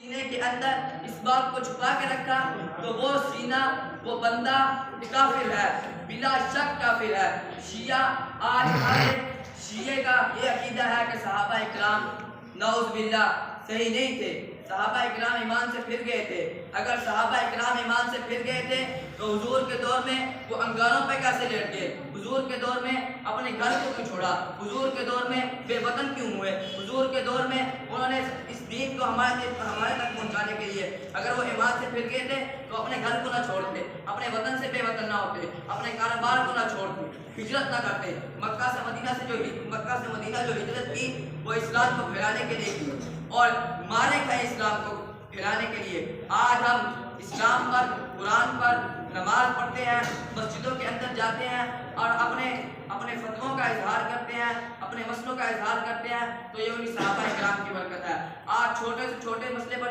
سینے کے اندر اس بات کو چھپا کے رکھا تو وہ سینہ وہ بندہ کافر ہے، بلا شک کافر ہے۔ شیعہ آج ہر شیعہ کا یہ عقیدہ ہے کہ صحابہ اکرام نعوذ باللہ صحیح نہیں تھے، صحابہ اکرام ایمان سے پھر گئے تھے۔ اگر صحابہ اکرام ایمان سے پھر گئے تھے تو حضور کے دور میں وہ انگاروں پہ کیسے لیٹ گئے؟ حضور کے دور میں اپنے گھر کو کیوں چھوڑا؟ حضور کے دور میں بے وطن کیوں ہوئے؟ حضور کے دور میں انہوں نے اس دین کو ہمارے تک پہنچانے کے لیے اگر وہ ایمان سے پھر گئے تھے تو اپنے گھر کو نہ چھوڑتے، اپنے وطن سے بے وطن نہ ہوتے، اپنے کاروبار کو نہ چھوڑتے، ہجرت نہ کرتے۔ مکہ سے مدینہ جو ہجرت کی وہ اسلام کو پھیلانے کے لیے کی اور مارے گئے اسلام کو پھیلانے کے لیے۔ آج ہم اسلام پر، قرآن پر نماز پڑھتے ہیں، مسجدوں کے اندر جاتے ہیں اور اپنے فتووں کا اظہار کرتے ہیں، اپنے مسئلوں کا اظہار کرتے ہیں، تو یہ انہی صحابہ اکرام کی برکت ہے۔ آج چھوٹے سے چھوٹے مسئلے پر